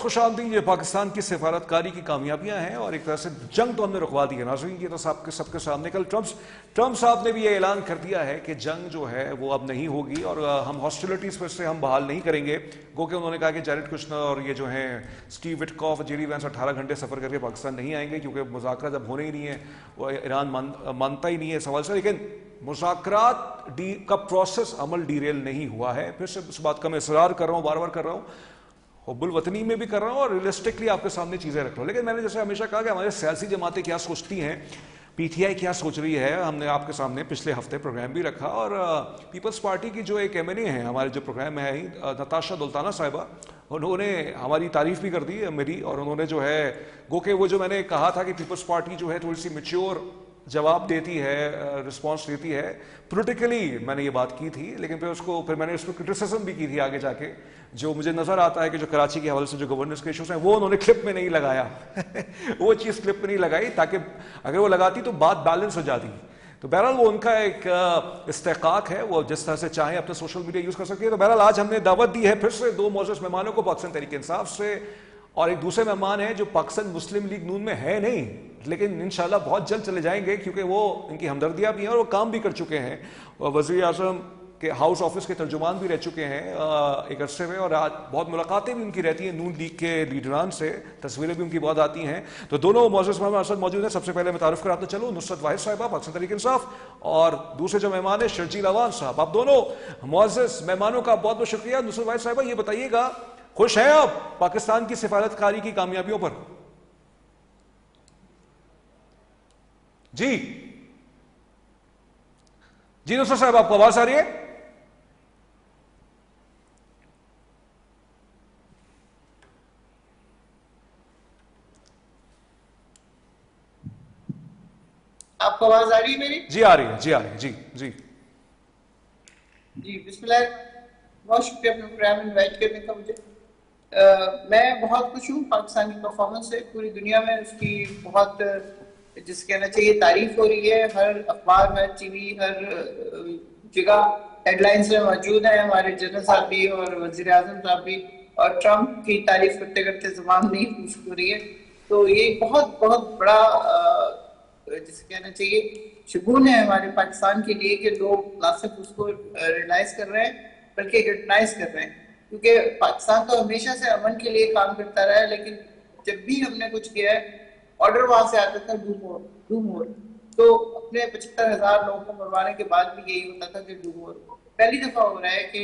खुशामदीद। ये पाकिस्तान की सिफारतकारी की कामयाबियां हैं और एक तरह से जंग तो हमने रुकवा दी है नाज़रीन। ये तो सबके सामने कल ट्रंप साहब ने भी ये ऐलान कर दिया है कि जंग जो है वो अब नहीं होगी और हम हॉस्टिलिटीज़ पर से हम बहाल नहीं करेंगे। गो कि उन्होंने कहा कि जैरेड कुशनर और ये जो हैं स्टीव विटकॉफ, जेडी वैंस 18 घंटे सफ़र करके पाकिस्तान नहीं आएंगे क्योंकि मुज़ाकरा जब होने ही नहीं है, वो ईरान मानता ही नहीं है सवाल से। लेकिन मुज़ाकरात का प्रोसेस अमल डीरेल नहीं हुआ है। फिर से इस बात का मैं इसरार कर रहा हूँ, बार बार कर रहा हूँ, हुब्बुल वतनी में भी कर रहा हूँ और रियलिस्टिकली आपके सामने चीज़ें रख रहा हूँ। लेकिन मैंने जैसे हमेशा कहा कि हमारे सियासी जमातें क्या सोचती हैं, पीटीआई क्या सोच रही है, हमने आपके सामने पिछले हफ्ते प्रोग्राम भी रखा और पीपल्स पार्टी की जो एक एमएनए हैं हमारे जो प्रोग्राम में है नताशा दुल्ताना साहिबा, उन्होंने हमारी तारीफ भी कर दी है मेरी, और उन्होंने जो है गो के वो जो मैंने कहा था कि पीपल्स पार्टी जो है थोड़ी सी मैच्योर जवाब देती है, रिस्पांस देती है पॉलिटिकली, मैंने ये बात की थी। लेकिन फिर मैंने उस पर क्रिटिसिज्म भी की थी आगे जाके, जो मुझे नजर आता है कि जो कराची के हवाले से जो गवर्नेंस के इशूज हैं वो उन्होंने क्लिप में नहीं लगाया वो चीज़ क्लिप में नहीं लगाई ताकि अगर वो लगाती तो बात बैलेंस हो जाती। तो बहरहाल वो उनका एक इस्तेकाक है, वो जिस तरह से चाहे अपने सोशल मीडिया यूज़ कर सकती है। तो बहरहाल आज हमने दावत दी है फिर से दो मोअज़्ज़ज़ मेहमानों को पाकिस्तान तहरीक इंसाफ से, और एक दूसरे मेहमान हैं जो पाकिस्तान मुस्लिम लीग नून में है नहीं, लेकिन इंशाल्लाह बहुत जल्द चले जाएंगे क्योंकि वो इनकी हमदर्दियाँ भी हैं और वो काम भी कर चुके हैं। वज़ीर आज़म के हाउस ऑफिस के तर्जुमान भी रह चुके हैं एक अरसे में, और आज बहुत मुलाकातें भी उनकी रहती हैं नून लीग के लीडरान से, तस्वीरें भी उनकी बहुत आती हैं। तो दोनों मोअज़्ज़ज़ मेहमान साथ मौजूद हैं। सबसे पहले मैं तारुफ कराता चलूँ, नुसरत वाहिद साहिबा पाकिस्तान तहरीक इंसाफ, और दूसरे जो मेहमान है शर्जील अवान साहब। आप दोनों मोअज़्ज़ज़ मेहमानों का बहुत बहुत शुक्रिया। नुसरत वाहिद साहिबा, ये बताइएगा, खुश हैं आप पाकिस्तान की सिफारतकारी की कामयाबियों पर? जी जी नुसरत साहब, आपको आवाज आ रही है? आपको आवाज आ रही है मेरी? जी आ रही है, जी आ रही है, जी जी जी बिस्मिल्लाह, बहुत शुक्रिया अपने प्रोग्राम में इनवाइट करने का मुझे। मैं बहुत खुश हूँ पाकिस्तान की परफॉर्मेंस से। पूरी दुनिया में उसकी बहुत जिसे कहना चाहिए तारीफ हो रही है। हर अखबार, हर टीवी, हर जगह हेडलाइंस में मौजूद है। हमारे जनरल साहब भी और वजीर आजम साहब भी, और ट्रंप की तारीफ करते करते जुबान नहीं खुश्क हो रही है। तो ये बहुत बहुत बड़ा जिसे कहना चाहिए शगुन है हमारे पाकिस्तान के लिए कि लोग ना सिर्फ उसको रियलाइज कर रहे हैं बल्कि रिकग्नाइज कर रहे हैं। क्योंकि पाकिस्तान तो हमेशा से अमन के लिए काम करता रहा है, लेकिन जब भी हमने कुछ किया है ऑर्डर वहां से आता था डू मोर। तो अपने 75,000 लोगों को मरवाने के बाद भी यही होता था कि डू मोर। पहली दफा हो रहा है कि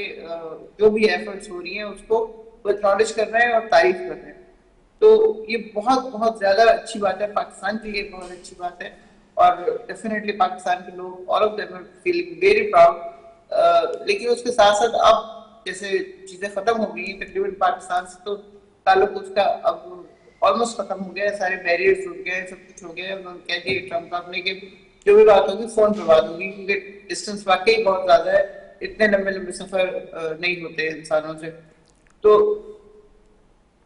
जो भी एफर्ट्स हो रही हैं उसको वो एक्नॉलेज कर रहे हैं और तारीफ कर रहे हैं। तो ये बहुत बहुत ज्यादा अच्छी बात है, पाकिस्तान के लिए बहुत अच्छी बात है। और डेफिनेटली पाकिस्तान के लोग all of them are feeling very proud. लेकिन उसके साथ साथ अब जैसे चीजें खत्म हो गई तकरीबन पाकिस्तान से, तो ताल्लुक उसका अब ऑलमोस्ट खत्म हो गया है, सारे बैरियर्स टूट गए, सब कुछ हो गया। उन्होंने कह दिया ट्रम्प साहब ने कि जो भी बात होगी फोन पे बात होगी, क्योंकि डिस्टेंस वाकई बहुत ज्यादा है, इतने लंबे लंबे सफर नहीं होते इंसानों से। तो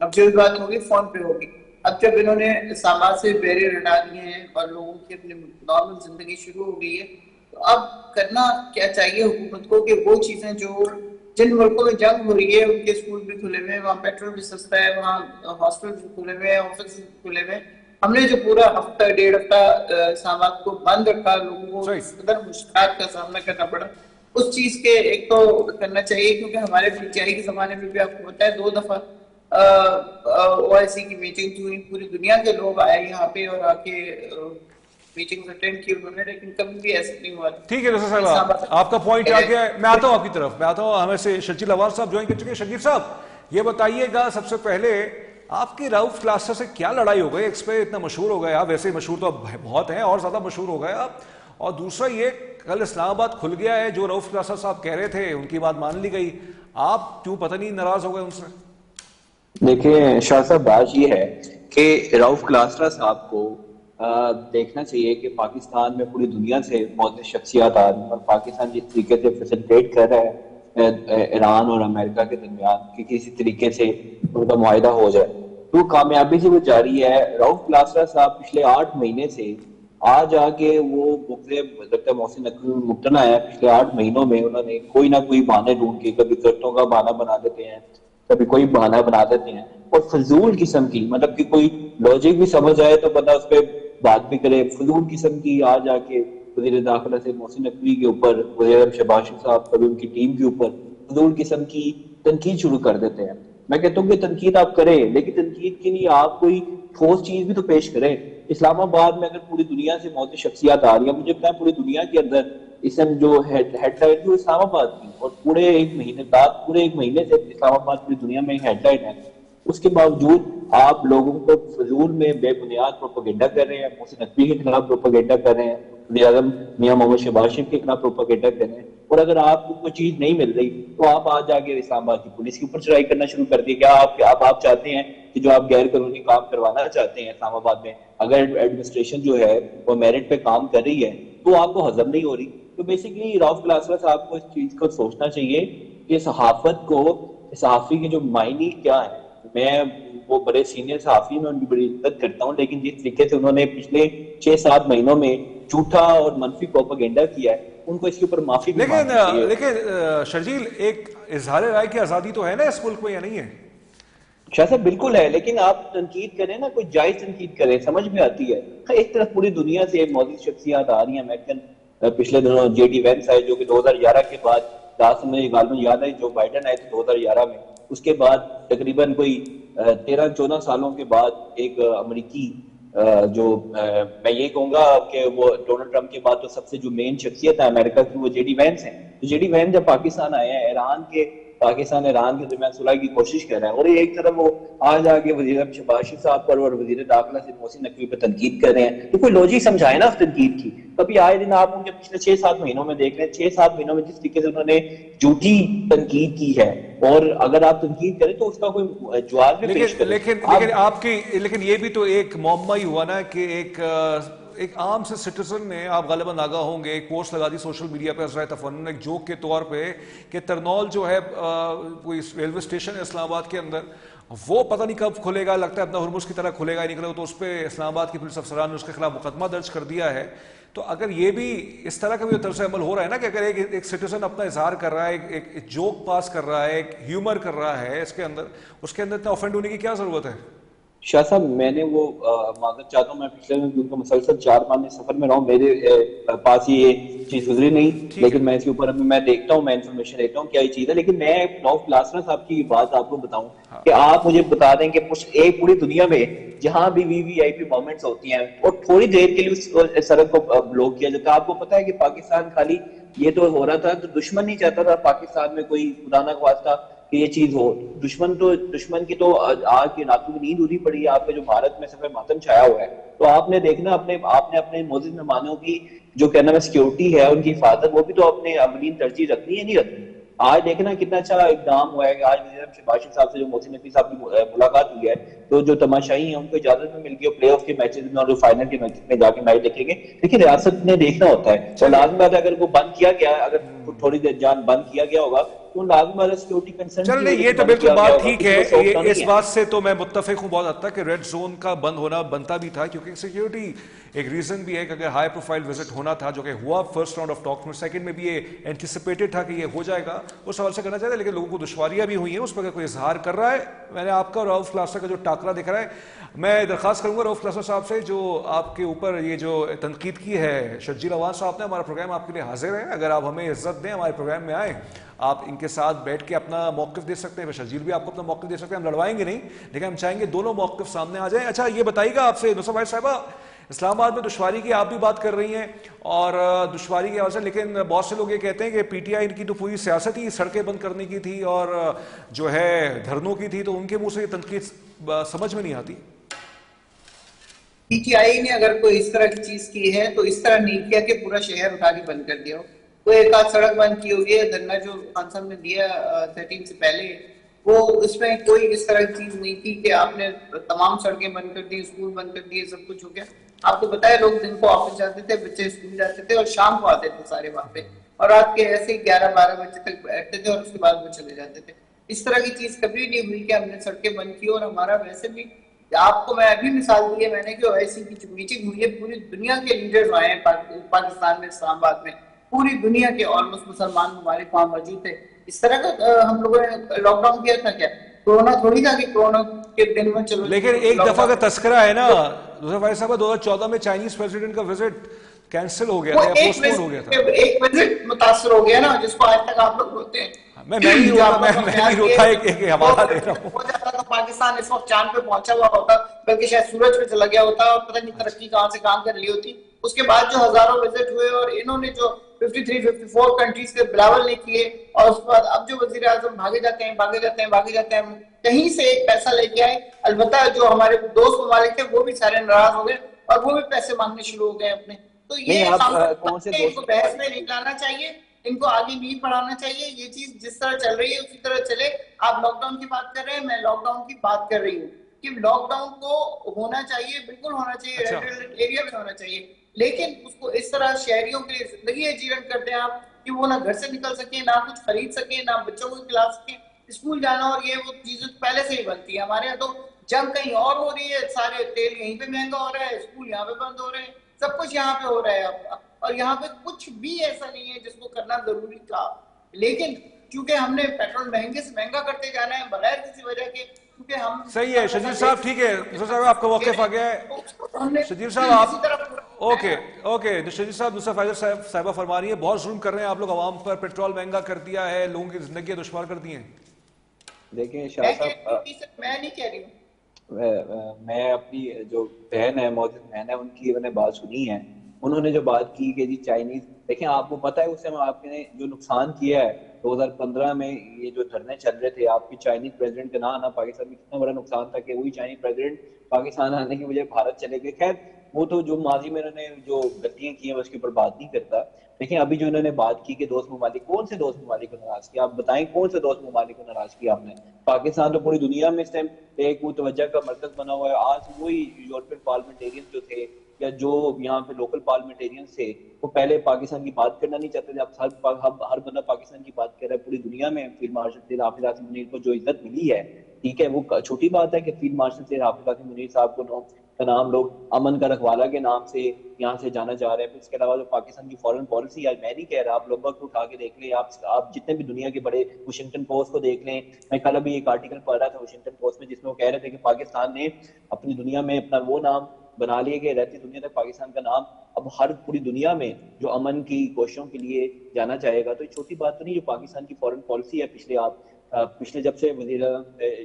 अब जो भी बात होगी फोन पे होगी। अब जब इन्होंने समाज से बैरियर हटा दिए हैं और लोगों की अपनी नॉर्मल जिंदगी शुरू हो गई है, तो अब करना क्या चाहिए हुकूमत को कि वो चीजें जो जिन मुल्कों में जंग हो रही है उनके स्कूल भी खुले हुए हैं, वहाँ पेट्रोल भी सस्ता है, वहाँ हॉस्पिटल भी खुले हुए हैं, ऑफिस भी खुले हुए हैं। हमने जो पूरा हफ्ता डेढ़ हफ्ता इस्लामाबाद को बंद रखा, लोगों को इधर मुश्किलात का सामना करना पड़ा, उस चीज के एक तो करना चाहिए। क्योंकि हमारे पीटीआई के जमाने में भी आपको पता है 2 दफा ओआईसी की मीटिंग हुई, पूरी दुनिया के लोग आए यहाँ पे और आके मीटिंग अटेंड की उन्होंने, लेकिन कभी भी ऐसा नहीं हुआ। ठीक है डॉक्टर साहब, आपका पॉइंट आ गया। मैं आता हूँ आपकी तरफ, मैं आता हूँ। हमें से शर्जील अवान साहब ज्वाइन कर चुके हैं। शकीर साहब, ये बताइएगा सबसे पहले आपकी राउफ क्लास्टर से क्या लड़ाई हो गई? इस पे इतना मशहूर हो गया, वैसे मशहूर तो बहुत हैं और ज्यादा मशहूर हो गया। और दूसरा ये, कल इस्लामाबाद खुल गया है, जो राउफ क्लास्टर साहब कह रहे थे उनकी बात मान ली गई, आप क्यों पता नहीं नाराज हो गए उनसे? देखिए शाह साहब, बात ये है कि रऊफ क्लास्ट्रा साहब को देखना चाहिए कि पाकिस्तान में पूरी दुनिया से बहुत शख्सियात आ रही हैं और पाकिस्तान जिस तरीके से फैसिलिटेट कर रहा है ईरान और अमेरिका के दरमियान कि किसी तरीके से उनका मुआहिदा हो जाए, तो कामयाबी से वो जारी है। रऊफ क्लास्ट्रा साहब पिछले 8 महीने से आज आके वो मुख्तलिफ मोहसिन नकवी मुब्तला है। पिछले 8 महीनों में उन्होंने कोई ना कोई बहाने ढूंढ के, कभी कर्तों का बहाना बना देते हैं, कभी कोई बहाना बना देते हैं और फजूल किस्म की, मतलब कि कोई लॉजिक भी समझ आए तो बंदा उस पर बात भी करे, फजूल किस्म की आ जाके वजीर दाखिला से मोहसिन नकवी के ऊपर, वज़ीर शहबाज शरीफ साहब कभी उनकी टीम के ऊपर फजूल किस्म की तनकीद शुरू कर देते हैं। मैं कहता हूँ कि तनकीद आप करें, लेकिन तनकीद के लिए आप कोई ठोस चीज भी तो पेश करें। इस्लामाबाद में अगर पूरी दुनिया से मौत शख्सियात आ रही है, मुझे पता है पूरी दुनिया के अंदर इस टाइम जो हेडलाइन थी वो इस्लामाबाद की, और पूरे एक महीने से इस्लामाबाद पूरी दुनिया में हेडलाइन है। उसके बावजूद आप लोगों को फजूल में बेबुनियाद प्रोपेगेंडा कर रहे हैं, मोहसिन नकवी के खिलाफ प्रोपेगेंडा कर रहे हैं, वज़ीर आज़म मियां मोहम्मद शहबाज शरीफ के खिलाफ प्रोपेगेंडा कर रहे हैं, और अगर आपको कोई चीज नहीं मिल रही तो आप आज आगे इस्लामाबाद की पुलिस के ऊपर चढ़ाई करना शुरू कर दिए। क्या आप चाहते हैं कि जो आप गैर कानूनी काम करवाना चाहते हैं इस्लामाबाद में, अगर एडमिनिस्ट्रेशन जो है वो मेरिट पे काम कर रही है तो आपको हजम नहीं हो रही? तो बेसिकली रऊफ क्लासरा साहब को इस चीज को सोचना चाहिए कि सहाफत को, सहाफी के जो मायने क्या है। मैं वो बड़े सीनियर सहाफी में उनकी बड़ी इज्जत करता हूँ, लेकिन जिस तरीके से उन्होंने पिछले 6-7 महीनों में झूठा और मनफी प्रोपेगेंडा किया है, उनको इसके ऊपर माफी भी लेकिन मांगनी चाहिए। लेकिन शर्जील, एक इजहार राय की आजादी तो है ना इस मुल्क में, या नहीं है? शाह साहब बिल्कुल है, लेकिन आप तनकीद करें ना, कोई जायज तनकीद करें, समझ में आती है। एक तरफ पूरी दुनिया से मौजूद शख्सियात आ रही हैं। अमेरिकन पिछले दिनों जेडी वेंस आए, जो कि 2011 के बाद, लास्ट मुझे गालमन याद है जो बाइडन आए थे 2011 में, उसके बाद तकरीबन कोई 13-14 सालों के बाद एक अमरीकी जो मैं ये कहूंगा कि वो डोनाल्ड ट्रंप के बाद तो सबसे जो मेन शख्सियत है अमेरिका की, वो जेडी वेंस है। तो जेडी वेंस जब पाकिस्तान आए हैं, पाकिस्तान ईरान के दरमियान सुलह की कोशिश कर रहे हैं, और एक तरफ वो आज आगे वज़ीर शहबाज शरीफ साहब पर और वज़ीर दाखिला से मोहसिन नकवी पर तनकीद कर रहे हैं, तो कोई लॉजिक समझाए ना उस तनकीद की। कभी आए दिन आप उनके पिछले 6-7 महीनों में देख रहे हैं, 6-7 महीनों में जिस तरीके से उन्होंने झूठी तनकीद की है, और अगर आप तनकीद करें तो उसका कोई जवाब भी पेश लेकिन करें। लेकिन आपकी, लेकिन ये भी तो एक मौमा ही हुआ ना कि एक आम से सिटीजन ने, आप गालिबन आगा होंगे, एक पोस्ट लगा दी सोशल मीडिया पे असराय तफन्नुन, एक जोक के तौर पे, कि तरनौल जो है कोई रेलवे स्टेशन है इस्लामाबाद के अंदर, वो पता नहीं कब खुलेगा, लगता है अपना हुरमुज की तरह खुलेगा ही नहीं खुलेगा, तो उस पर इस्लामाबाद की पुलिस अफसरान ने उसके खिलाफ मुकदमा दर्ज कर दिया है। तो अगर ये भी इस तरह का भी तर्ज अमल हो रहा है ना कि अगर एक सिटीजन अपना इजहार कर रहा है, एक जोक पास कर रहा है, एक ह्यूमर कर रहा है इसके अंदर, उसके अंदर इतना ऑफेंड होने की क्या जरूरत है? शाह साहब मैंने वो माजरत चाहता हूँ, मैं पिछले उनका मुसलसल 4 माह सफर में रहा हूँ, मेरे पास ये चीज गुजरी नहीं, लेकिन मैं इसके ऊपर अभी मैं देखता हूँ, मैं इन्फॉर्मेशन लेता हूँ क्या ये चीज है। लेकिन मैं रऊफ क्लासरा साहब की बात आपको बताऊं कि आप मुझे बता दें कि एक पूरी दुनिया में जहां भी वीवीआईपी मोमेंट्स होती हैं और थोड़ी देर के लिए उस सड़क को ब्लॉक किया जाता है। आपको पता है कि पाकिस्तान खाली ये तो हो रहा था, तो दुश्मन नहीं चाहता था पाकिस्तान में कोई खुदा ना ख्वास्ता कि ये चीज हो। दुश्मन की तो आज की रातों की नींद उड़ी पड़ी है। आपके जो भारत में सफेद मातम छाया हुआ है, तो आपने देखना आपने अपने मौजूद मेहमानों की जो कहना है सिक्योरिटी है, उनकी हिफाजत, वो भी तो अपने अवलीन तरजीह रखनी है, नहीं रखनी। आज देखना कितना अच्छा इकदाम हुआ है कि आज वज़ीर शहबाज शरीफ साहब से जो मोहसिन नकवी साहब की मुलाकात हुई है, तो जो तमाशाई हैं उनको इजाजत में मिल गई प्ले ऑफ के मैचेस में और फाइनल के मैचेस में जाके मैच देखेंगे। देखिए रियासत ने देखना होता है, और लाजमी बात है अगर वो बंद किया गया, अगर थोड़ी देर जान बंद किया गया होगा तो लाजमी बात है सिक्योरिटी कंसर्न। चल नहीं, ये तो बिल्कुल बात ठीक है, ये इस बात से तो मैं मुत्तफिक हूँ बहुत हद तक कि रेड जोन का बंद होना बनता भी था, क्योंकि सिक्योरिटी एक रीजन भी है कि अगर हाई प्रोफाइल विजिट होना था, जो कि हुआ फर्स्ट राउंड ऑफ टॉक्स में, सेकंड में भी ये एंटिसिपेटेड था कि ये हो जाएगा, उस सवाल से करना चाहिए। लेकिन लोगों को दुश्वारियां भी हुई हैं, उस पर अगर कोई इजहार कर रहा है, मैंने आपका और रऊफ क्लासरा का जो टाकरा दिख रहा है, मैं दरखास्त करूंगा रऊफ क्लासरा साहब से, जो आपके ऊपर ये जो तनकीद की है शर्जील अवान साहब ने, हमारा प्रोग्राम आपके लिए हाजिर है, अगर आप हमें इज्जत दें, हमारे प्रोग्राम में आए, आप इनके साथ बैठ के अपना मौक़िफ़ दे सकते हैं, शर्जील भी आपको अपना मौक़िफ़ दे सकते हैं। हम लड़वाएंगे नहीं, लेकिन हम चाहेंगे दोनों मौक़िफ़ सामने आ जाए। अच्छा ये बताइएगा आपसे नुसरत भाई साहबा, इस्लामाबाद में दुश्वारी की आप भी बात कर रही हैं, और दुश्वारी की आवाज़ है, लेकिन बहुत से लोग ये कहते हैं कि पीटीआई की तो पूरी सियासत ही सड़कें बंद करने की थी और जो है धरनों की थी, तो उनके मुंह से ये तनकीद समझ में नहीं आती। पीटीआई ने अगर कोई इस तरह की चीज की है तो इस तरह नहीं किया कि पूरा शहर उठा के बंद कर दिया हो। कोई एक आध सड़क बंद की होगी, धरना जो खान साहब ने दिया 13 से पहले, वो उसमें कोई इस तरह की चीज नहीं थी कि आपने तमाम सड़कें बंद कर दी, स्कूल बंद कर दिए, सब कुछ हो गया। आपको पता है लोग दिन को ऑफिस जाते थे, बच्चे स्कूल जाते थे, और शाम को आते थे सारे वहां पे, और रात के ऐसे ही 11-12 बजे तक बैठते थे और उसके बाद वो चले जाते थे। इस तरह की चीज कभी नहीं हुई कि हमने सड़कें बंद की। और हमारा वैसे भी, आपको मैं अभी मिसाल दी है मैंने कि ओआईसी की जो मीटिंग हुई है, पूरी दुनिया के लीडर्स आए हैं पाकिस्तान में, इस्लामाबाद में, पूरी दुनिया के ऑलमोस्ट मुसलमान ममालिक वहां मौजूद थे। इस तरह का हम लोगों ने लॉकडाउन किया था क्या? कोरोना थोड़ी था कि कोरोना के दिन में चलो लेकिन एक दफा का तस्करा है ना दूसरा भाई साहब, 2014 में चाइनीज प्रेसिडेंट का विजिट कैंसिल हो गया वो था या पोस्टपोन हो गया था। एक विजिट मुतासर हो गया ना, जिसको आज तक आप लोग रोते हैं। मैं नहीं जो रोता, आप लोग का मैं ख्याल नहीं रोता, एक किए हवाला दे रहा हूँ। हो जाता तो पाकिस्तान इस वक्त चांद पे पहुंचा हुआ होता, बल्कि शायद सूरज पे चला गया होता, और पता नहीं तरक्की कहां से कहां कर ली होती। उसके बाद जो हजारों विजिट हुए और इन्होंने जो 53-54 कंट्रीज के बिलावल ने किए, और उसके बाद अब जो वजीर आजम भागे जाते हैं भागे जाते हैं भागे जाते हैं, कहीं से एक पैसा लेके आए। अलबत्ता जो हमारे दोस्त ममालिक थे वो भी सारे नाराज हो गए और वो भी पैसे मांगने शुरू हो गए अपने। तो नहीं, ये आप कौन से इनको दोस्त बहस में नहीं लाना चाहिए, इनको आगे नहीं बढ़ाना चाहिए। ये चीज जिस तरह चल रही है उसी तरह चले। आप लॉकडाउन की बात कर रहे हैं, मैं लॉकडाउन की बात कर रही हूँ कि लॉकडाउन को होना चाहिए, बिल्कुल होना चाहिए, अच्छा। रेड एरिया में होना चाहिए, लेकिन उसको इस तरह शहरियों के लिए जिंदगी जीवन करते हैं आप कि वो ना घर से निकल सके, ना कुछ खरीद सके, ना बच्चों को खिला सके, स्कूल जाना और ये वो चीजें पहले से ही बनती है। हमारे यहाँ तो जंग कहीं और हो रही है, सारे तेल यहीं पे महंगा हो रहा है, स्कूल यहाँ पे बंद हो रहे हैं, सब कुछ यहाँ पे हो रहा है अब। और यहाँ पे कुछ भी ऐसा नहीं है जिसको करना जरूरी था, लेकिन क्योंकि हमने पेट्रोल महंगे से महंगा करते जाना है बगैर किसी वजह के, क्योंकि हम सही है शजीर साहब, ठीक है दूसरा साहब आपका मौक़िफ़ आ गया है। शजीर साहब आप ओके ओके शजीर साहब, दूसरा फाइजर साहिबा फरमा रही है बहुत जुल्म कर रहे हैं आप लोग आवाम पर, पेट्रोल महंगा कर दिया है, लोगों की जिंदगी दुश्वार कर दी है। देखिए शाह साहब, मैं नहीं कह रही हूँ, मैं अपनी जो बहन है, मौजूद बहन है, उनकी मैंने बात सुनी है। उन्होंने जो बात की कि जी चाइनीज, देखिए आपको पता है उस समय आपने जो नुकसान किया है 2015 में, ये जो धरने चल रहे थे, आपकी चाइनीज प्रेसिडेंट का ना आना पाकिस्तान में कितना बड़ा नुकसान था कि वही चाइनीज प्रेसिडेंट पाकिस्तान आने की वजह भारत चले गए। खैर वो तो जो माजी में उन्होंने जो गलतियां की हैं उसके ऊपर बात नहीं करता। लेकिन अभी जो उन्होंने बात की कि दोस्त ममालिक, कौन से दोस्त ममालिक को नाराज किया, आप बताएं कौन से दोस्त ममालिक को नाराज किया आपने? पाकिस्तान तो पूरी दुनिया में इस टाइम एक मुतवज्जा का मरकज बना हुआ है। आज वही यूरोपियन पार्लियामेंटेरियन जो थे या जो यहाँ पे लोकल पार्लियामेंटेरियन थे, वो पहले पाकिस्तान की बात करना नहीं चाहते थे। अब हर बंदा पाकिस्तान की बात कर रहा है। पूरी दुनिया में फील्ड मार्शल हाफिज आसिम मुनीर को जो इज्जत मिली है, ठीक है, वो छोटी बात है कि फील्ड मार्शल हाफिज आसिम मुनीर साहब को का नाम लोग अमन का रखवाला के नाम से यहाँ से जाना जा रहा है। फिर इसके अलावा जो पाकिस्तान की फॉरेन पॉलिसी है, मैं नहीं कह रहा, आप लोग वक्त उठा के देख लें, आप जितने भी दुनिया के बड़े, वाशिंगटन पोस्ट को देख लें। मैं कल अभी एक आर्टिकल पढ़ रहा था वाशिंगटन पोस्ट में, जिसमें वो कह रहे थे कि पाकिस्तान ने अपनी दुनिया में अपना वो नाम बना लिया कि रहती दुनिया तक पाकिस्तान का नाम अब हर पूरी दुनिया में जो अमन की कोशिशों के लिए जाना चाहेगा। तो ये छोटी बात तो नहीं जो पाकिस्तान की फॉरेन पॉलिसी है। पिछले जब से वजीर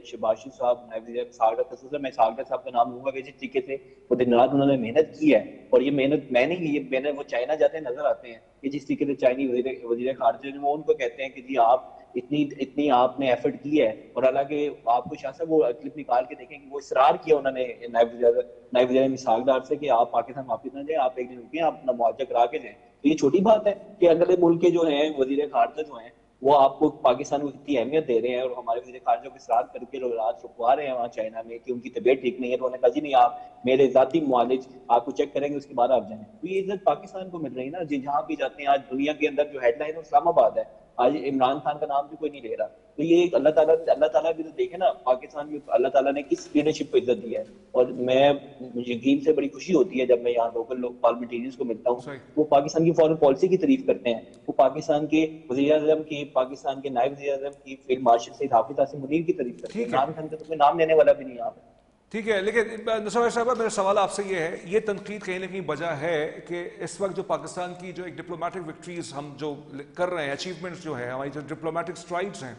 शहबाज शरीफ साहब, नायब वज़ीर सागरत, मैं सागरत साहब का नाम लूंगा, जिस तरीके से वो दिन रात उन्होंने मेहनत की है, और ये मेहनत मैंने की है, मैंने वो चाइना जाते नजर आते हैं कि जिस तरीके से चाइनी वजीर खारजा वो उनको कहते हैं कि जी आप इतनी आपने एफर्ट की है। और हालांकि आपको शायद से वो क्लिप निकाल के देखें कि वो इसरार किया उन्होंने नायब वज़ीर मिसाकदार से कि आप पाकिस्तान वापिस ना जाए, आप एक दिन रुकिए, आप अपना मुआवजा करा के जाए। तो ये छोटी बात है कि अगले मुल्क के जो है वजीर खारजा जो है वो आपको पाकिस्तान को कितनी अहमियत दे रहे हैं, और हमारे वजीर खारजा को इसरार करके लोग रात रुकवा रहे हैं वहाँ चाइना में कि उनकी तबीयत ठीक नहीं है। तो उन्होंने कहा जी नहीं, आप मेरे जाती मुआलिज आपको चेक करेंगे, उसके बाद आप जाएं। तो ये इज्जत पाकिस्तान को मिल रही है ना जी, जहाँ भी जाते हैं। आज दुनिया के अंदर जो हेडलाइन है इस्लामाबाद है, आज इमरान खान का नाम भी कोई नहीं ले रहा। तो ये एक अल्लाह ताला भी तो देखे ना, पाकिस्तान में अल्लाह ताला ने किस लीडरशिप को इज्जत दी है। और मुझे यकीन से बड़ी खुशी होती है जब मैं यहाँ लोकल लोग पार्लियामेंटेरियंस को मिलता हूँ, वो पाकिस्तान की फॉरेन पॉलिसी की तारीफ करते हैं, वो पाकिस्तान के वज़ीर आज़म की, पाकिस्तान के नायब वज़ीर आज़म की, फील्ड मार्शल सईद हाफिज आसिम मुनीर की तारीफ करते हैं। इमरान खान का तो कोई नाम लेने वाला भी नहीं यहाँ पे। ठीक है, लेकिन नसर साहब मेरा सवाल आपसे ये है, ये तनकीद कहीं ना कहीं वजह है कि इस वक्त जो पाकिस्तान की जो एक डिप्लोमेटिक विक्ट्रीज हम जो कर रहे हैं, अचीवमेंट्स जो है, हमारी जो डिप्लोमेटिक स्ट्राइड्स हैं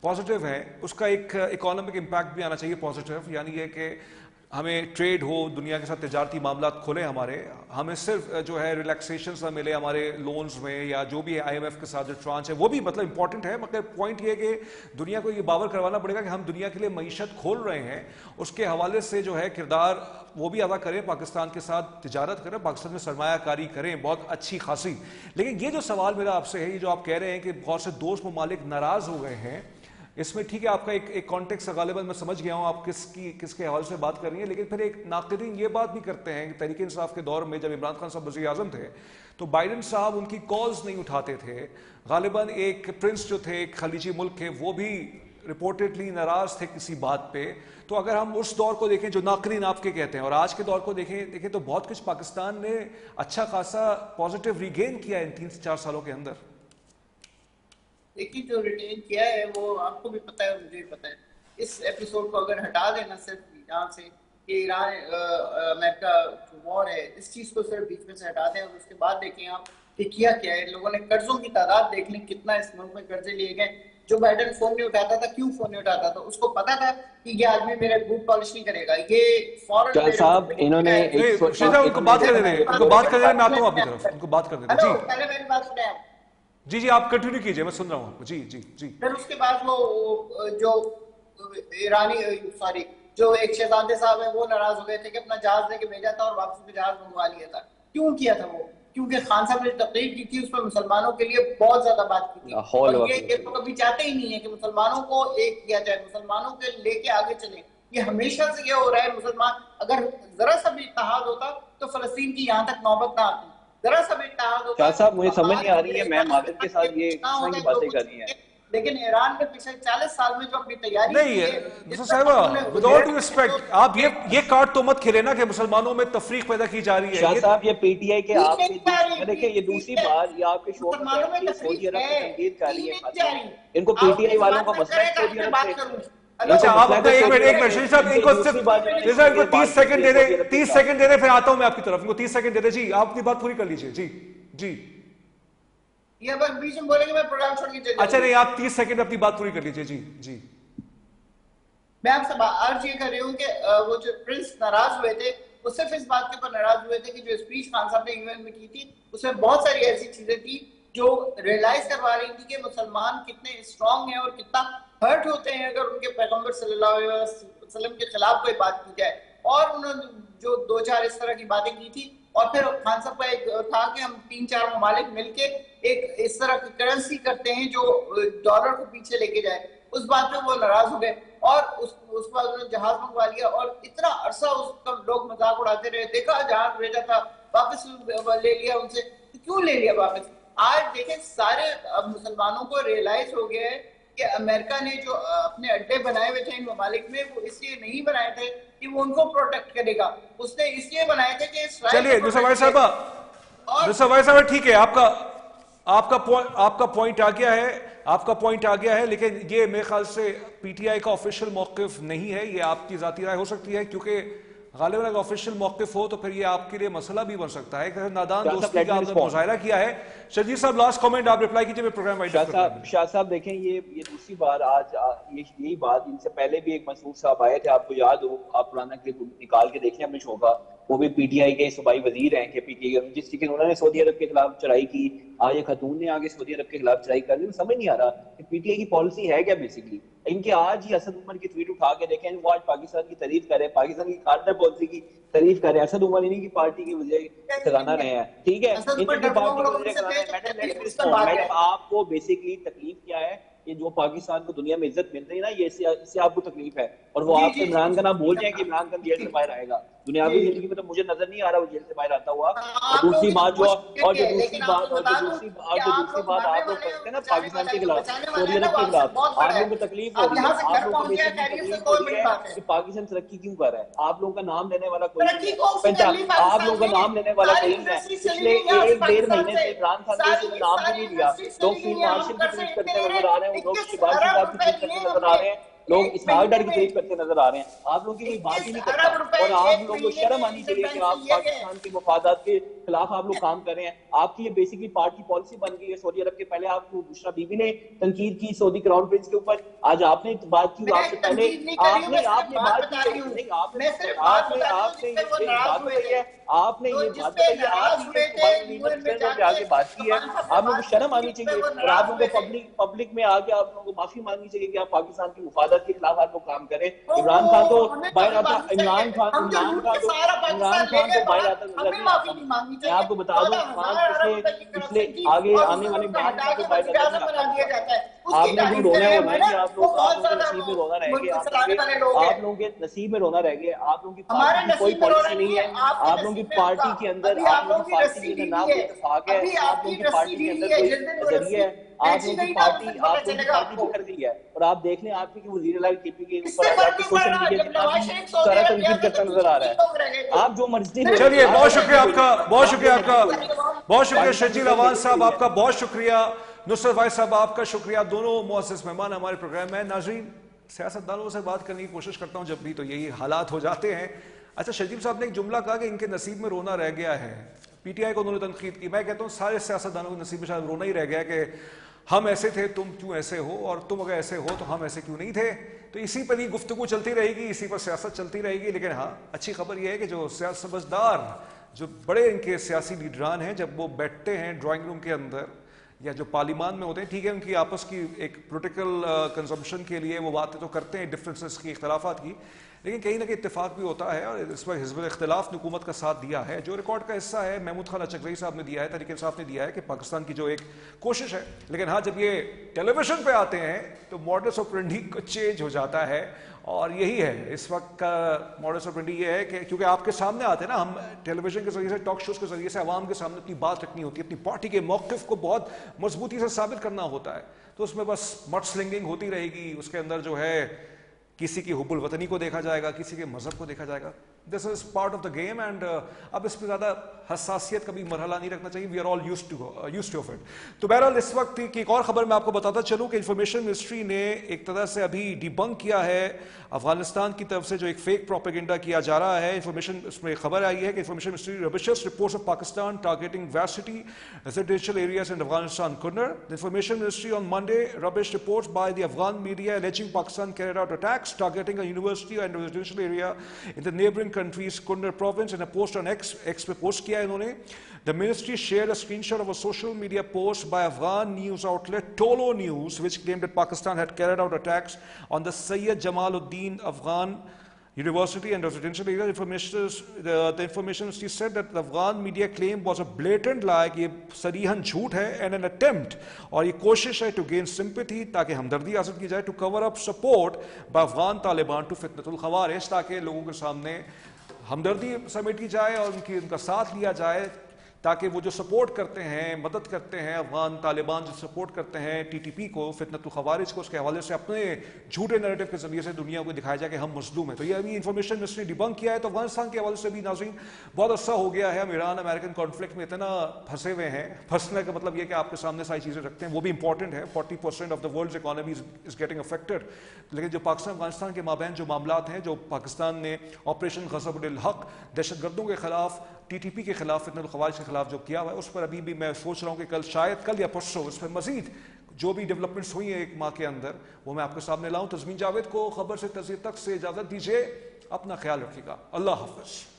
पॉजिटिव है, उसका एक इकोनॉमिक इम्पैक्ट भी आना चाहिए पॉजिटिव। यानी ये कि हमें ट्रेड हो, दुनिया के साथ तिजारती मामला खोले हमारे, हमें सिर्फ जो है रिलैक्सेशन ना मिले हमारे लोन्स में, या जो भी है IMF के साथ जो ट्रांच है वो भी मतलब इंपॉर्टेंट है, मगर पॉइंट ये कि दुनिया को ये बावर करवाना पड़ेगा कि हम दुनिया के लिए मईशत खोल रहे हैं, उसके हवाले से जो है किरदार वो भी अदा करें, पाकिस्तान के साथ तिजारत करें, पाकिस्तान में सरमायाकारी करें बहुत अच्छी खासी। लेकिन ये जो सवाल मेरा आपसे है, ये जो आप कह रहे हैं कि बहुत से दोस्त ममालिक नाराज हो गए हैं, इसमें ठीक है आपका एक कॉन्टेक्स्ट गालिबन मैं समझ गया हूं आप किसके हवाले से बात कर रही हैं। लेकिन फिर एक नाक़िदीन ये बात भी करते हैं कि तहरीक इंसाफ के दौर में जब इमरान खान साहब वज़ीर आज़म थे तो बाइडन साहब उनकी कॉल्स नहीं उठाते थे। गालिबन एक प्रिंस जो थे, एक खलीजी मुल्क के, वो भी रिपोर्टेडली नाराज थे किसी बात पे। तो अगर हम उस दौर को देखें जो नाक़िदीन आपके कहते हैं, और आज के दौर को देखें तो बहुत कुछ पाकिस्तान ने अच्छा खासा पॉजिटिव रीगेन किया इन 3 से 4 सालों के अंदर। देखिए जो रिटेन किया है वो आपको भी पता है, मुझे भी पता है। इस एपिसोड को अगर हटा देना सिर्फ यहाँ से कि ईरान अमेरिका वॉर है, इस चीज को सिर्फ बीच में से हटा दें और उसके बाद देखें आप कि किया क्या है। लोगों ने कर्जों की तादाद देख ली, कितना इस मुल्क में कर्जे लिए गए। जो बाइडेन फोन नहीं उठाता था, क्यों फोन नहीं उठाता था? उसको पता था कि ये आदमी मेरा बूट पॉलिश नहीं करेगा, ये फौरन साहब इन्होंने उनको बात करने दें, उनको बात करने दें, मैं आता हूँ आपकी तरफ, उनको बात करने दें। जी पहले मेरी बात सुने आप। जी जी आप कंटिन्यू कीजिए, मैं सुन रहा हूँ। जी जी जी। फिर उसके बाद वो जो ईरानी सॉरी जो एक शहजादे साहब है वो नाराज हो गए थे कि अपना जहाज लेके भेजा था और वापस में जहाज मंगवा लिया था। क्यों किया था वो? क्योंकि खान साहब ने तकरीर की थी, उस पर मुसलमानों के लिए बहुत ज्यादा बात की थी। और ये तो कभी चाहते ही नहीं है कि मुसलमानों को एक किया जाए, मुसलमानों के लेके आगे चले। ये हमेशा से ये हो रहा है। मुसलमान अगर जरा सा भी इत्तेहाद होता तो फलस्तीन की यहाँ तक नौबत ना आती। जरा सा भी इत्तेहाद होता। शाह साहब मुझे समझ नहीं आ रही है, मैं मादर के साथ ये किस की बातें कर रही है। लेकिन ईरान ने पिछले 40 साल में जो अपनी तैयारी नहीं है साहिबा, विद ऑल डू रिस्पेक्ट, आप ये कार्ड तो मत खेले ना कि मुसलमानों में तफरीक पैदा की जा रही है। शाह साहब ये पीटीआई के आपके देखिए, ये दूसरी बार ये आपके शो में सऊदी अरब की तंकीद कर रही है। इनको पीटीआई वालों का मसला है सऊदी अरब से। अच्छा आप अपना एक मिनट शरीफ साहब, इनको इनको 30 सेकंड दे दे, 30 सेकंड दे दे, फिर आता हूं मैं आपकी तरफ। इनको 30 सेकंड दे दे। जी आप अपनी बात पूरी कर लीजिए। जी जी ये बस बीच में बोलेंगे, मैं प्रोग्राम छोड़ के चले जाऊंगा। अच्छा नहीं, आप 30 सेकंड अपनी बात पूरी कर लीजिए। जी जी मैं आपसे अर्ज ये कर रही हूँ कि वो जो प्रिंस नाराज हुए थे वो सिर्फ इस बात के ऊपर नाराज हुए थे कि जो स्पीच खान साहब ने यूएन में की थी उसमें बहुत सारी ऐसी चीजें थी जो रियलाइज करवा रही थी कि मुसलमान कितने स्ट्रांग हैं और कितना हर्ट होते हैं अगर उनके पैगंबर सल्लल्लाहु अलैहि वसल्लम के खिलाफ कोई बात की जाए। और उन्होंने जो 2-4 इस तरह की बातें की थी। और फिर खान साहब का एक था कि हम 3-4 ममालिक मिलके एक इस तरह की करेंसी करते हैं जो डॉलर को पीछे लेके जाए। उस बात पे वो नाराज हो गए और उस बाद उन्होंने जहाज मंगवा लिया और इतना अरसा उसका लोग मजाक उड़ाते रहे। देखा जहाज भेजा था, वापस ले लिया उनसे। तो क्यों ले लिया वापस? आज देखें सारे मुसलमानों को रियलाइज हो गया है कि अमेरिका ने जो अपने अड्डे बनाए हुए थे इन ममालिक में, वो इसलिए नहीं बनाए थे कि वो उनको प्रोटेक्ट करेगा, उसने इसलिए बनाए थे कि चलिए दूसरा साहब ठीक है, आपका पॉइंट आ गया है, आपका पॉइंट आ गया है। लेकिन ये मेरे ख्याल से पीटीआई का ऑफिशियल मौकिफ नहीं है, ये आपकी जाती राय हो सकती है। क्योंकि गालिबन अगर ऑफिशियल मौकिफ हो तो फिर ये आपके लिए मसला भी बन सकता है कि नादान दोस्ती का आपने मुजाहिरा किया है। शजीर साहब लास्ट कमेंट आप रिप्लाई कीजिए, मैं प्रोग्राम शाह साहब देखें, ये दूसरी बार आज यही बात, इनसे पहले भी एक मसूद साहब आए थे, आपको याद हो, आप पुराना क्लिप निकाल के देखें अपने शो का। वो भी पीटीआई के सूबाई वजीर हैं कि पीटीआई जिस तरीके उन्होंने सऊदी अरब के खिलाफ चढ़ाई की, आज ये खतून ने आगे सऊदी अरब के खिलाफ चढ़ाई कर दी। समझ नहीं आ रहा कि पीटीआई की पॉलिसी है क्या बेसिकली। इनके आज ही असद उमर की ट्वीट उठा के देखें, वो आज पाकिस्तान की तारीफ कर रहे हैं, पाकिस्तान की खारजा पॉलिसी की तारीफ कर रहे हैं। असद उमर इन्हीं की पार्टी की वजह खजाना रहे हैं, ठीक है, इनकी पार्टी की वजह खजाना। मैडम आपको बेसिकली तकलीफ क्या है कि जो पाकिस्तान को दुनिया में इज्जत मिल रही है ना, ये इससे आपको तकलीफ है। और वो आपसे इमरान का नाम बोल जाए कि इमरान खान जेल से बाहर आएगा। दुनियावी जिंदगी में तो मुझे नजर नहीं आ रहा वो जेल से बाहर आता हुआ। और दूसरी बात जो दूसरी बात आप लोग करते हैं ना पाकिस्तान के खिलाफ, सऊदी अरब के खिलाफ, आप लोगों को तकलीफ हो रही है, आप लोगों को तकलीफ हो रही है कि पाकिस्तान तरक्की क्यों कर रहा है। आप लोगों का नाम लेने वाला कोई नहीं है, आप लोगों का नाम लेने वाला कोई नहीं है। पिछले 1-1.5 महीने से इमरान खान ने नाम भी नहीं लिया। लोग फील्ड मार्शल की ट्वीट करते नजर आ रहे हैं, लोग शिवाजी साहब की ट्वीट करते नजर आ रहे हैं, लोग इसहाक डार की ट्वीट करते नजर आ रहे हैं। आप लोगों की कोई बात ही नहीं करता। और आप लोगों को शर्म आनी चाहिए कि आप पाकिस्तान के मफादात के खिलाफ आप लोग काम कर रहे हैं। आपकी ये बेसिकली पार्टी पॉलिसी बन गई है सऊदी अरब के। पहले आपको बुशरा बीबी ने तनकीद की सऊदी क्राउन प्रिंस के ऊपर, आज आपने बात की, आपसे पहले आपने बात की, आपने ये बात बताई है, आपने ये बात बताई है, आपने आगे बात की है। आप लोगों को शर्म आनी चाहिए और आप लोगों को पब्लिक में आके आप लोगों को माफी मांगनी चाहिए कि आप पाकिस्तान की मुफादत के खिलाफ आप लोग काम करें। इमरान खान तो बाहर आता, इमरान खान तो बाहर आता नजर नहीं आता। मैं आपको बता दूं, पिछले आगे आने वाले आपने जो रोना है वो नहीं, आप लोग नसीब में रोना रह गए, आप लोगों के नसीब में रोना रह गए। आप लोगों की पार्टी की कोई पॉलिसी नहीं है, आप लोगों की पार्टी के अंदर, आप लोगों की पार्टी के नाम इत्तेफाक है, आप लोगों की पार्टी के अंदर कोई नजरिया है, आप लोगों की पार्टी बिखर गई है। और आप देख लें आपकी वज़ीर-ए-आला केपी के ऊपर आपके सोशल मीडिया पे सारा तनकीद करता नजर आ रहा है। आप जो मर्जी। चलिए बहुत शुक्रिया आपका, बहुत शुक्रिया आपका, बहुत शुक्रिया शजीर अवान साहब आपका, बहुत शुक्रिया नुसरत भाई साहब आपका, शुक्रिया। दोनों मुअज़्ज़ज़ मेहमान हमारे प्रोग्राम में। नाज़रीन सियासतदानों से बात करने की कोशिश करता हूँ जब भी, तो यही हालात हो जाते हैं। अच्छा, शजीब साहब ने एक जुमला कहा कि इनके नसीब में रोना रह गया है, पीटीआई को उन्होंने तनकीद की। मैं कहता हूँ सारे सियासतदानों के नसीब में शायद रोना ही रह गया कि हम ऐसे थे, तुम क्यों ऐसे हो, और तुम अगर ऐसे हो तो हम ऐसे क्यों नहीं थे। तो इसी पर ही गुफ्तगू चलती रहेगी, इसी पर सियासत चलती रहेगी। लेकिन हाँ, अच्छी खबर यह है कि जो समझदार, जो बड़े इनके सियासी लीडरान हैं, जब वो बैठते हैं ड्राइंग रूम के अंदर या जो पार्लियामान में होते हैं, ठीक है, उनकी आपस की एक पोलिटिकल कंजम्पशन के लिए वो बातें तो करते हैं, डिफरेंसेस की, इख्तलाफात की, लेकिन कहीं ना कहीं इत्तेफाक भी होता है। और इस पर हिज़्बुल इख्तिलाफ ने हुकूमत का साथ दिया है। जो रिकॉर्ड का हिस्सा है महमूद खान अचकज़ई साहब ने दिया है, तरीके साहब ने दिया है कि पाकिस्तान की जो एक कोशिश है। लेकिन हाँ, जब ये टेलीविजन पे आते हैं तो मॉडस ऑपरेंडी चेंज हो जाता है। और यही है इस वक्त का मॉडस ऑपरेंडी, ये है कि क्योंकि आपके सामने आते हैं ना, हम टेलीविजन के जरिए से, टॉक शोज के जरिए से आवाम के सामने अपनी बात रखनी होती है, अपनी पार्टी के मौक़िफ़ को बहुत मजबूती से साबित करना होता है। तो उसमें बस मट स्लिंगिंग होती रहेगी, उसके अंदर जो है किसी की हुब्बुल वतनी को देखा जाएगा, किसी के मजहब को देखा जाएगा। This is part of the game and अब इस पर ज़्यादा हसासियत कभी मरहला नहीं रखना चाहिए। We are all used to of it. तो बहरहाल इस वक्त की एक और खबर मैं आपको बताता चलूं कि इंफॉर्मेशन मिनिस्ट्री ने एक तरह से अभी डिबंक किया है अफगानिस्तान की तरफ से जो एक फेक प्रोपेगेंडा किया जा रहा है। इंफॉर्मेशन इसमें खबर आई है कि information ministry rubbishes reports of Pakistan targeting varsity residential areas in Afghanistan Kunar. The information ministry on Monday rubbish reports by the Afghan media alleging Pakistan carried out attacks targeting a university and residential area in the neighboring country's Kundar province. In a post on X पे post किया है इन्होंने। The ministry shared a screenshot of a social media post by Afghan news outlet Tolo News, which claimed that Pakistan had carried out attacks on the Sayyid Jamaluddin Afghan University and residential area. The information ministry said that the Afghan media claim was a blatant lie, कि ये सरीहन झूठ है, and an attempt, और ये कोशिश है to gain sympathy, ताकि हमदर्दी हासिल की जाए, to cover up support by Afghan Taliban to fitnatul Khawarij, ताकि लोगों के सामने हमदर्दी समेटी जाए और उनका साथ लिया जाए, ताकि वो जो सपोर्ट करते हैं, मदद करते हैं, अफगान तालिबान जो सपोर्ट करते हैं टीटीपी को, फितनतुल खवारिज को, उसके हवाले से अपने झूठे नैरेटिव के जरिए से दुनिया को दिखाया जाए कि हम मजलूम हैं। तो ये अभी इंफॉर्मेशन मिनिस्ट्री डिबंक किया है। तो अफगानिस्तान के हवाले से भी नाज़रीन बहुत अच्छा हो गया है। हम ईरान अमेरिकन कॉन्फ्लिक्ट में इतना फंसे हुए हैं, फंसने का मतलब ये कि आपके सामने सारी चीज़ें रखते हैं, वो भी इंपॉर्टेंट है। 40% of the world economy is getting affected. लेकिन जो पाकिस्तान अफगानिस्तान के माबैन जो मामलात हैं, जो पाकिस्तान ने ऑपरेशन ग़ज़ब-उल हक़, दहशतगर्दों के खिलाफ, टीटीपी के खिलाफ, फितनतुल खवारिज के खिलाफ जो किया हुआ है, उस पर अभी भी मैं सोच रहा हूँ कि शायद कल या परसों उस पर मजीद जो भी डेवलपमेंट्स हुई हैं एक माह के अंदर, वो मैं आपके सामने लाऊं। तस्मीन जावेद को खबर से तस्वीर तक से इजाजत दीजिए। अपना ख्याल रखिएगा। अल्लाह हाफ़िज़।